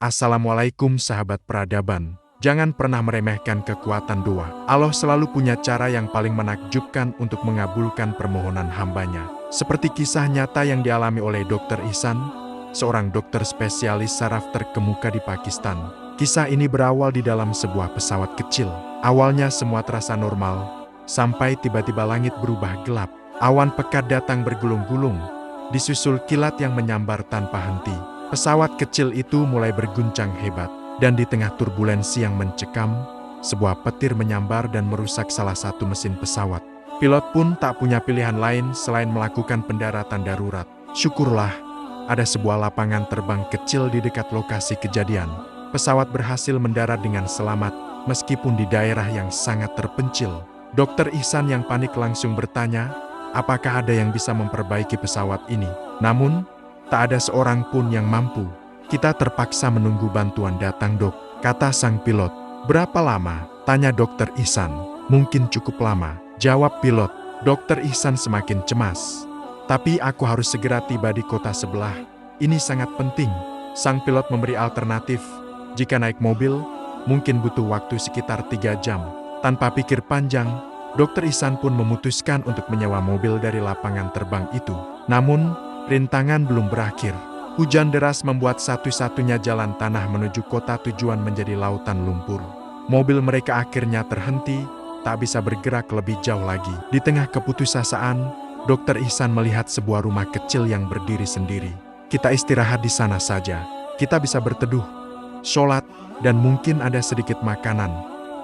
Assalamualaikum sahabat peradaban. Jangan pernah meremehkan kekuatan doa. Allah selalu punya cara yang paling menakjubkan untuk mengabulkan permohonan hambanya. Seperti kisah nyata yang dialami oleh Dr. Ihsan, seorang dokter spesialis saraf terkemuka di Pakistan. Kisah ini berawal di dalam sebuah pesawat kecil. Awalnya semua terasa normal, sampai tiba-tiba langit berubah gelap. Awan pekat datang bergulung-gulung, disusul kilat yang menyambar tanpa henti. Pesawat kecil itu mulai berguncang hebat, dan di tengah turbulensi yang mencekam, sebuah petir menyambar dan merusak salah satu mesin pesawat. Pilot pun tak punya pilihan lain selain melakukan pendaratan darurat. Syukurlah, ada sebuah lapangan terbang kecil di dekat lokasi kejadian. Pesawat berhasil mendarat dengan selamat, meskipun di daerah yang sangat terpencil. Dr. Ihsan yang panik langsung bertanya, apakah ada yang bisa memperbaiki pesawat ini? Namun, tak ada seorang pun yang mampu. Kita terpaksa menunggu bantuan datang, Dok, kata sang pilot. Berapa lama? Tanya Dr. Ihsan. Mungkin cukup lama, jawab pilot. Dr. Ihsan semakin cemas. Tapi aku harus segera tiba di kota sebelah. Ini sangat penting. Sang pilot memberi alternatif. Jika naik mobil, mungkin butuh waktu sekitar 3 jam. Tanpa pikir panjang, Dr. Ihsan pun memutuskan untuk menyewa mobil dari lapangan terbang itu. Namun, rintangan belum berakhir. Hujan deras membuat satu-satunya jalan tanah menuju kota tujuan menjadi lautan lumpur. Mobil mereka akhirnya terhenti, tak bisa bergerak lebih jauh lagi. Di tengah keputusasaan, Dr. Ihsan melihat sebuah rumah kecil yang berdiri sendiri. Kita istirahat di sana saja. Kita bisa berteduh, sholat, dan mungkin ada sedikit makanan,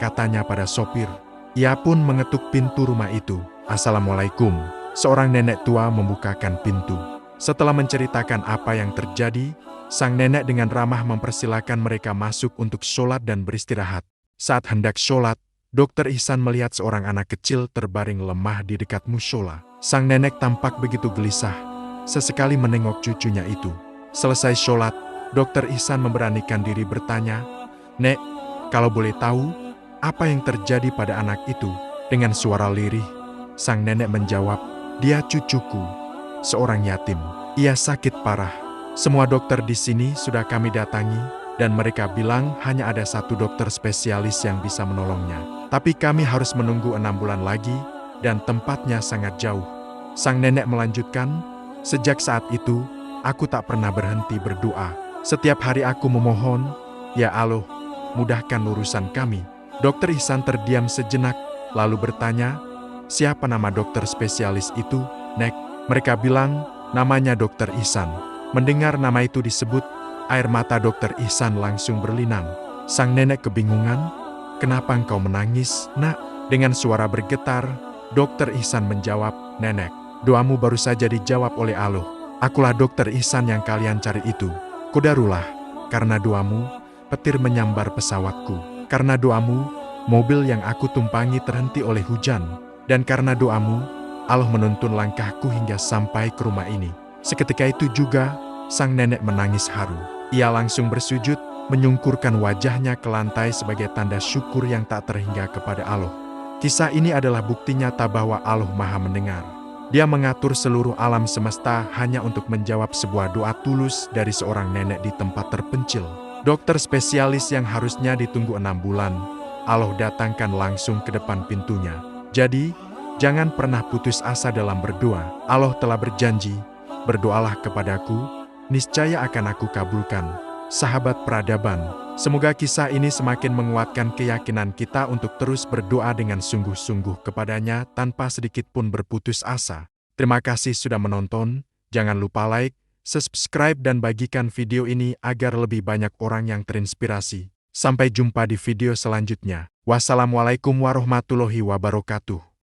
katanya pada sopir. Ia pun mengetuk pintu rumah itu. Assalamualaikum. Seorang nenek tua membukakan pintu. Setelah menceritakan apa yang terjadi, sang nenek dengan ramah mempersilakan mereka masuk untuk sholat dan beristirahat. Saat hendak sholat, Dr. Ihsan melihat seorang anak kecil terbaring lemah di dekat mushola. Sang nenek tampak begitu gelisah, sesekali menengok cucunya itu. Selesai sholat, Dr. Ihsan memberanikan diri bertanya, "Nek, kalau boleh tahu, apa yang terjadi pada anak itu?" Dengan suara lirih, sang nenek menjawab, "Dia cucuku, seorang yatim. Ia sakit parah. Semua dokter di sini sudah kami datangi, dan mereka bilang hanya ada satu dokter spesialis yang bisa menolongnya. Tapi kami harus menunggu 6 bulan lagi, dan tempatnya sangat jauh." Sang nenek melanjutkan, "Sejak saat itu, aku tak pernah berhenti berdoa. Setiap hari aku memohon, ya Allah, mudahkan urusan kami." Dr. Ihsan terdiam sejenak, lalu bertanya, "Siapa nama dokter spesialis itu, Nek?" Mereka bilang, namanya Dr. Ihsan. Mendengar nama itu disebut, air mata Dr. Ihsan langsung berlinang. Sang nenek kebingungan, "Kenapa engkau menangis, Nak?" Dengan suara bergetar, Dr. Ihsan menjawab, "Nenek, doamu baru saja dijawab oleh Allah. Akulah Dr. Ihsan yang kalian cari itu. Kodarulah, karena doamu, petir menyambar pesawatku. Karena doamu, mobil yang aku tumpangi terhenti oleh hujan. Dan karena doamu, Allah menuntun langkahku hingga sampai ke rumah ini." Seketika itu juga, sang nenek menangis haru. Ia langsung bersujud, menyungkurkan wajahnya ke lantai sebagai tanda syukur yang tak terhingga kepada Allah. Kisah ini adalah bukti nyata bahwa Allah Maha Mendengar. Dia mengatur seluruh alam semesta hanya untuk menjawab sebuah doa tulus dari seorang nenek di tempat terpencil. Dokter spesialis yang harusnya ditunggu 6 bulan, Allah datangkan langsung ke depan pintunya. Jadi, jangan pernah putus asa dalam berdoa. Allah telah berjanji, "Berdoalah kepadaku, niscaya akan aku kabulkan." Sahabat peradaban, semoga kisah ini semakin menguatkan keyakinan kita untuk terus berdoa dengan sungguh-sungguh kepadanya tanpa sedikit pun berputus asa. Terima kasih sudah menonton, jangan lupa like, subscribe dan bagikan video ini agar lebih banyak orang yang terinspirasi. Sampai jumpa di video selanjutnya. Wassalamualaikum warahmatullahi wabarakatuh.